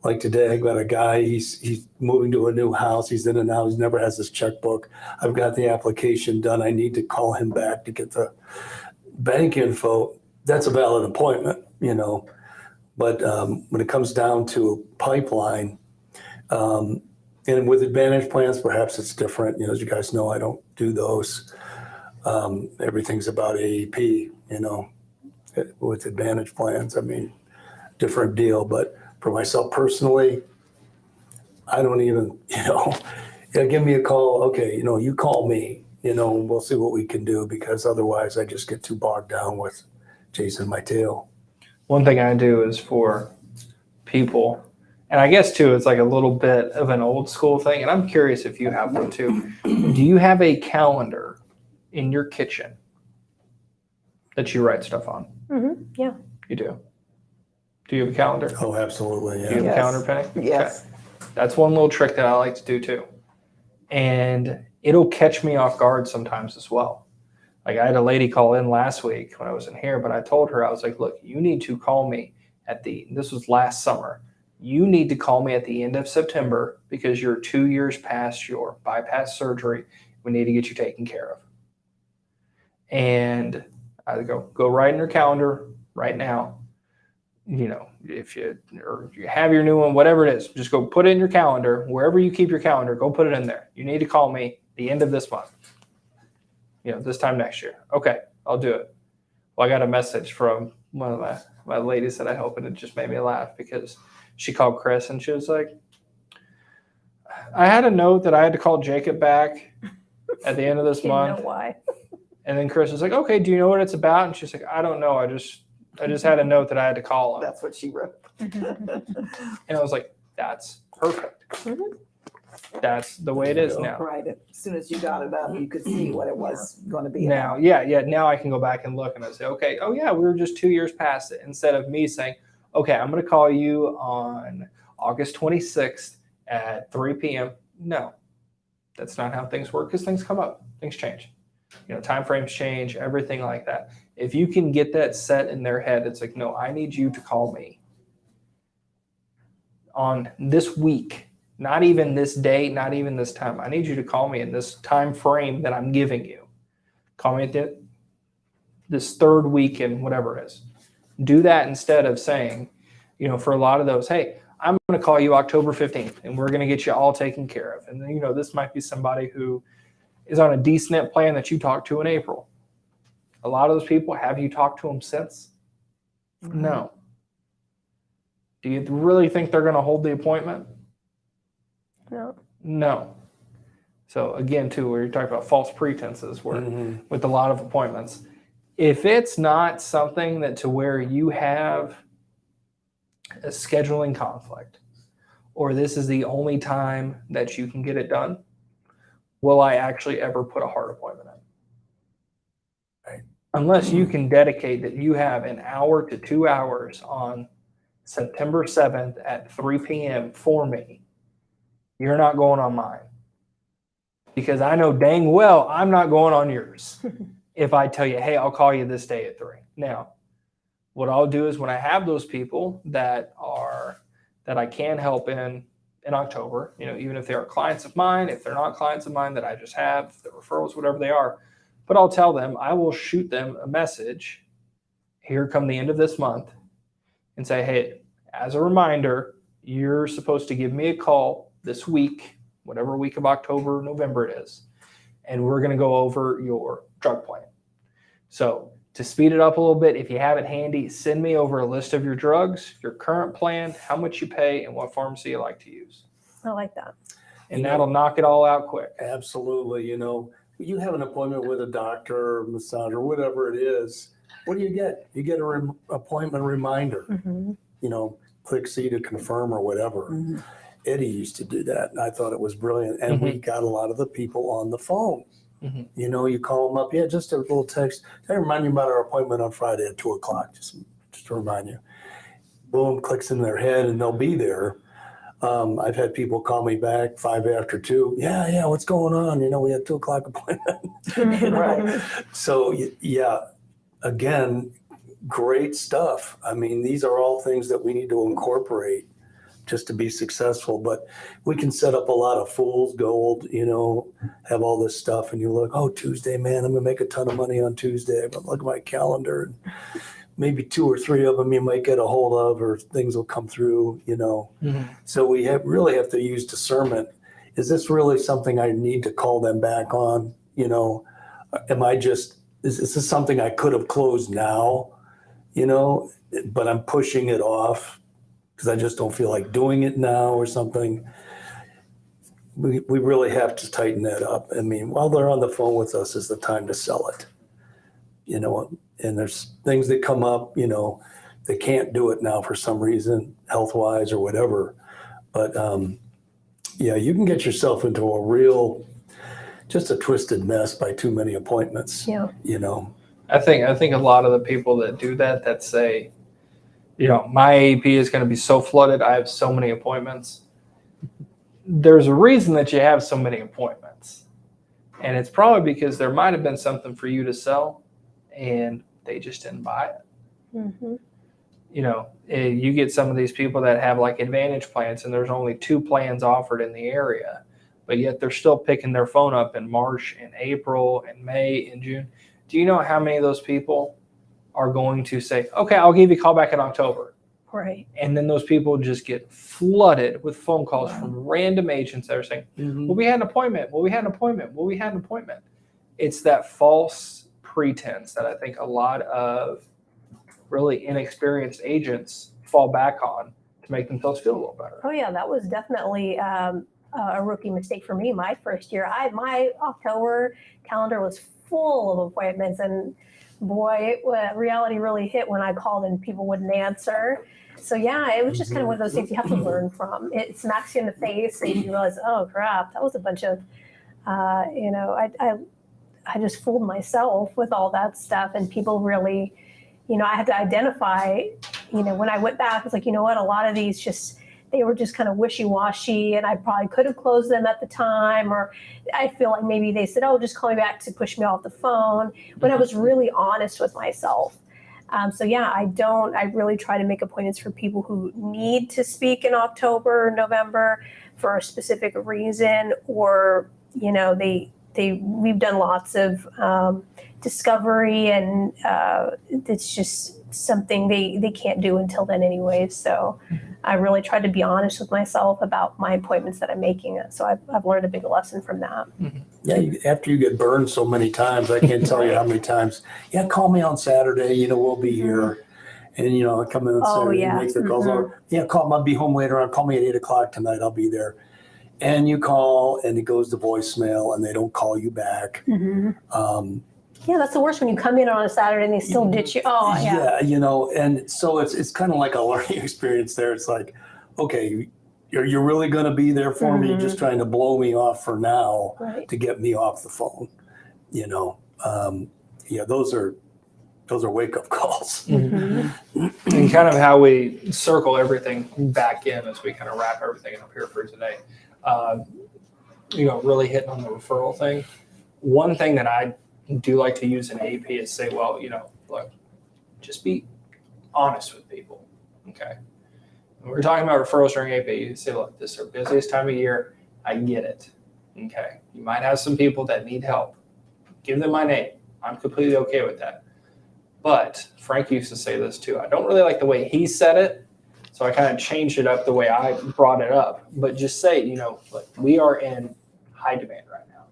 Like today, I got a guy, he's moving to a new house. He's in and out. He never has his checkbook. I've got the application done. I need to call him back to get the bank info. That's a valid appointment, But when it comes down to a pipeline, and with Advantage plans, perhaps it's different. As you guys know, I don't do those. Everything's about AEP, with Advantage plans. Different deal. But for myself personally, I don't even, give me a call. Okay, you call me, we'll see what we can do, because otherwise I just get too bogged down with chasing my tail. One thing I do is for people, and I guess too, it's like a little bit of an old school thing, and I'm curious if you have one too. Do you have a calendar in your kitchen that you write stuff on? Yeah. You do. Do you have a calendar? Oh, absolutely, Do you have yeah. a Yes. calendar, Penny? Yes. Okay. That's one little trick that I like to do too. And it'll catch me off guard sometimes as well. Like I had a lady call in last week when I wasn't here, but I told her, I was like, look, you need to call me this was last summer. You need to call me at the end of September because you're 2 years past your bypass surgery. We need to get you taken care of. And I go right in your calendar right now. You know, if you have your new one, whatever it is, just go put it in your calendar, wherever you keep your calendar, go put it in there. You need to call me the end of this month. You know, this time next year. Okay, I'll do it. Well, I got a message from one of my ladies that I help, and it just made me laugh because she called Chris and she was like, I had a note that I had to call Jacob back at the end of this Didn't month. know why. And then Chris was like, okay, do you know what it's about? And she's like, I don't know. I just had a note that I had to call him. That's what she wrote. And I was like, that's perfect. Mhm. That's the way it is now. Right. As soon as you got it up, you could see what it was going to be. Now, yeah. Now I can go back and look and I say, okay, oh yeah, we were just 2 years past it. Instead of me saying, okay, I'm going to call you on August 26th at 3 p.m. No, that's not how things work because things come up, things change. You know, time frames change, everything like that. If you can get that set in their head, it's like, no, I need you to call me on this week. Not even this day, not even this time. I need you to call me in this time frame that I'm giving you. Call me at this third week in whatever it is. Do that instead of saying, you know, for a lot of those, hey, I'm going to call you October 15th and we're going to get you all taken care of. And then, you know, this might be somebody who is on a D-SNP plan that you talked to in April. A lot of those people, have you talked to them since? No. Do you really think they're going to hold the appointment? No. No. So again, too, where you're talking about false pretenses, where Mhm. with a lot of appointments, if it's not something that to where you have a scheduling conflict, or this is the only time that you can get it done, will I actually ever put a hard appointment in? Right. Unless you can dedicate that you have an hour to 2 hours on September 7th at 3 p.m. for me, you're not going on mine. Because I know dang well I'm not going on yours if I tell you, hey, I'll call you this day at 3. Now, what I'll do is when I have those people that I can help in October, you know, even if they are clients of mine, if they're not clients of mine that I just have, the referrals, whatever they are, but I'll tell them, I will shoot them a message here come the end of this month and say, hey, as a reminder, you're supposed to give me a call this week, whatever week of October, November it is, and we're going to go over your drug plan. So to speed it up a little bit, if you have it handy, send me over a list of your drugs, your current plan, how much you pay, and what pharmacy you like to use. I like that. And that'll knock it all out quick. Absolutely. You know, you have an appointment with a doctor or massage or whatever it is. What do you get? You get an appointment reminder, Mhm. you know, click C to confirm or whatever. Mhm. Eddie used to do that, and I thought it was brilliant. And we got a lot of the people on the phone. Mhm. You know, you call them up, yeah, just a little text. Hey, remind you about our appointment on Friday at 2:00, just to remind you. Boom, clicks in their head, and they'll be there. I've had people call me back 5 after 2. Yeah, what's going on? You know, we had 2:00 appointment. Right. So, yeah, again, great stuff. I mean, these are all things that we need to incorporate just to be successful. But we can set up a lot of fool's gold, you know, have all this stuff, and you look, oh, Tuesday, man, I'm gonna make a ton of money on Tuesday. But look at my calendar, and maybe 2 or 3 of them you might get a hold of, or things will come through, you know. Mhm. So we really have to use discernment. Is this really something I need to call them back on? You know, is this something I could have closed now, you know, but I'm pushing it off because I just don't feel like doing it now or something. We really have to tighten that up. I mean, while they're on the phone with us is the time to sell it, you know, and there's things that come up, you know, they can't do it now for some reason, health-wise or whatever. But yeah, you can get yourself into a real just a twisted mess by too many appointments, Yeah. you know? I think a lot of the people that do that say, my AEP is going to be so flooded. I have so many appointments. There's a reason that you have so many appointments. And it's probably because there might have been something for you to sell and they just didn't buy it. Mm-hmm. You get some of these people that have like Advantage plans and there's only 2 plans offered in the area, but yet they're still picking their phone up in March and April and May and June. Do you know how many of those people are going to say, okay, I'll give you a call back in October? Right. And then those people just get flooded with phone calls from random agents that are saying, well, we had an appointment. Well, we had an appointment. Well, we had an appointment. It's that false pretense that I think a lot of really inexperienced agents fall back on to make themselves feel a little better. Oh yeah, that was definitely a rookie mistake for me. My first year, my October calendar was full of appointments, and boy, reality really hit when I called and people wouldn't answer. So yeah, it was just kind of one of those things you have to learn from. It smacks you in the face, and you realize, oh crap, that was a bunch of, I just fooled myself with all that stuff, and people really, I had to identify, when I went back, I was like, you know what, a lot of these they were just kind of wishy-washy, and I probably could have closed them at the time, or I feel like maybe they said, oh, just call me back to push me off the phone, when I was really honest with myself. So yeah, I really try to make appointments for people who need to speak in October, November for a specific reason, or, we've done lots of discovery, and it's just something they can't do until then anyways. So I really try to be honest with myself about my appointments that I'm making. So I've learned a big lesson from that. Yeah, after you get burned so many times, I can't tell you how many times, yeah, call me on Saturday, we'll be here. And, I come in on Saturday and make the calls. Or, yeah, I'll be home later on. Call me at 8:00 tonight. I'll be there. And you call and it goes to voicemail and they don't call you back. Yeah, that's the worst when you come in on a Saturday and they still ditch you. Oh, yeah. Yeah, and so it's kind of like a learning experience there. It's like, okay, you're really going to be there for me. You're just trying to blow me off for now to get me off the phone. Those are wake up calls. And kind of how we circle everything back in as we kind of wrap everything up here for today. Really hitting on the referral thing. One thing that I do like to use in AP is say, well, look, just be honest with people. Okay. When we're talking about referrals during AP, you say, look, this is our busiest time of year. I get it. Okay. You might have some people that need help. Give them my name. I'm completely okay with that. But Frank used to say this too. I don't really like the way he said it. So I kind of changed it up the way I brought it up. But just say, look, we are in high demand right now.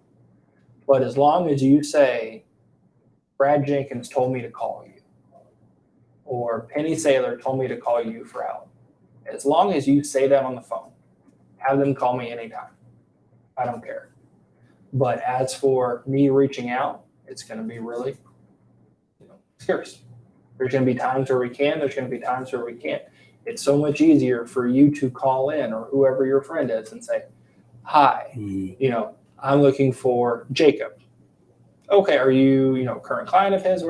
But as long as you say, Brad Jenkins told me to call you, or Penny Saylor told me to call you for help, as long as you say that on the phone, have them call me anytime. I don't care. But as for me reaching out, it's going to be really scarce. There's going to be times where we can, there's going to be times where we can't. It's so much easier for you to call in or whoever your friend is and say, hi, I'm looking for Jacob. Okay, are you, current client of his?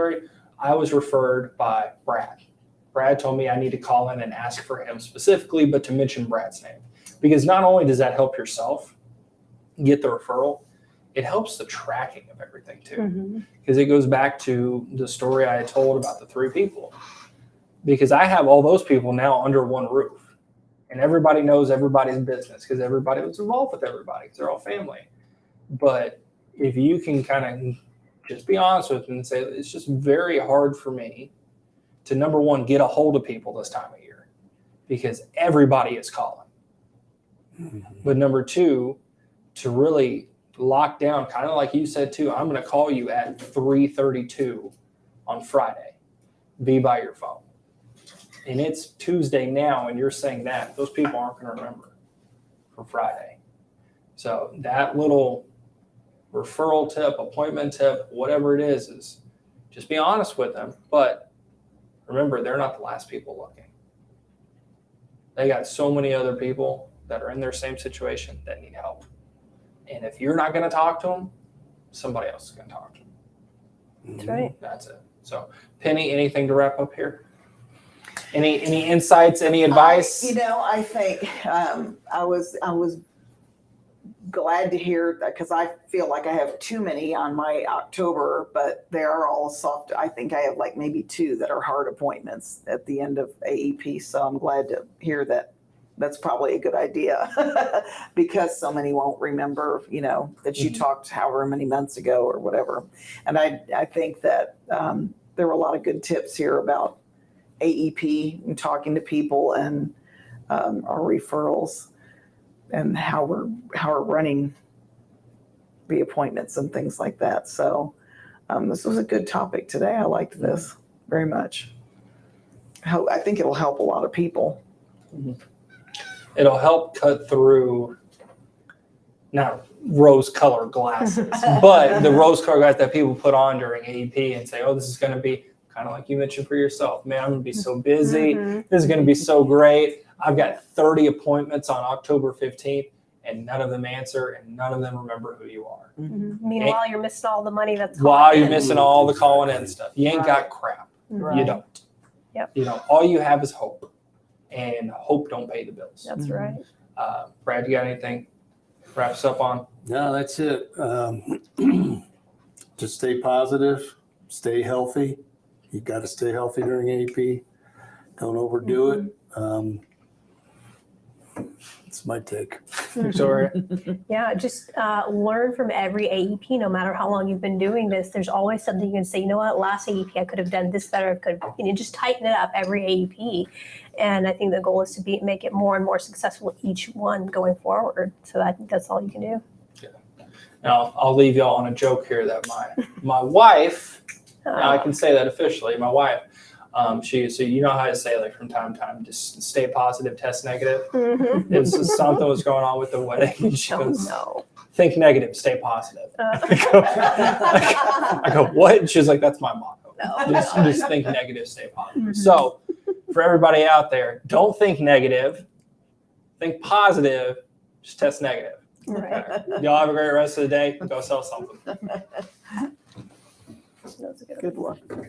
I was referred by Brad. Brad told me I need to call in and ask for him specifically, but to mention Brad's name. Because not only does that help yourself get the referral, it helps the tracking of everything too. Because it goes back to the story I had told about the 3 people. Because I have all those people now under one roof. And everybody knows everybody's business because everybody was involved with everybody because they're all family. But if you can kind of just be honest with them and say, it's just very hard for me to, number one, get a hold of people this time of year because everybody is calling. But number 2, to really lock down, kind of like you said too, I'm going to call you at 3:32 on Friday. Be by your phone. And it's Tuesday now, and you're saying that, those people aren't going to remember for Friday. So that little referral tip, appointment tip, whatever it is just be honest with them. But remember, they're not the last people looking. They got so many other people that are in their same situation that need help. And if you're not going to talk to them, somebody else is going to talk to them. That's right. That's it. So, Penny, anything to wrap up here? Any insights? Any advice? I think I was glad to hear that, because I feel like I have too many on my October, but they are all soft. I think I have like maybe 2 that are hard appointments at the end of AEP. So I'm glad to hear that. That's probably a good idea because so many won't remember, that you talked however many months ago or whatever. And I think that there were a lot of good tips here about AEP and talking to people and our referrals and how we're running the appointments and things like that. So this was a good topic today. I liked this very much. I think it'll help a lot of people. It'll help cut through not rose-colored glasses, but the rose-colored glasses that people put on during AEP and say, oh, this is going to be kind of like you mentioned for yourself. Man, I'm going to be so busy. This is going to be so great. I've got 30 appointments on October 15th, and none of them answer, and none of them remember who you are. Meanwhile, you're missing all the money that's While calling you're in. missing all the calling in stuff. You ain't got Right. crap. Right. You don't. Yep. All you have is hope, and hope don't pay the bills. That's right. Brad, you got anything wrap us up on? No, that's it. Just stay positive, stay healthy. You got to stay healthy during AP. Don't overdo it. That's my take. Victoria? Yeah, just learn from every AEP, no matter how long you've been doing this. There's always something you can say, you know what, last AEP I could have done this better. Just tighten it up every AEP. And I think the goal is to make it more and more successful each one going forward. So I think that's all you can do. Now, I'll leave y'all on a joke here that my wife, now I can say that officially, my wife, so you know how to say, like, from time to time, just stay positive, test negative. Something was going on with the wedding. And she goes, think negative, stay positive. I go, what? And she's like, that's my motto. Just think negative, stay positive. So for everybody out there, don't think negative, think positive, just test negative. Right. Y'all have a great rest of the day. Go sell something. That's a good one. Good luck.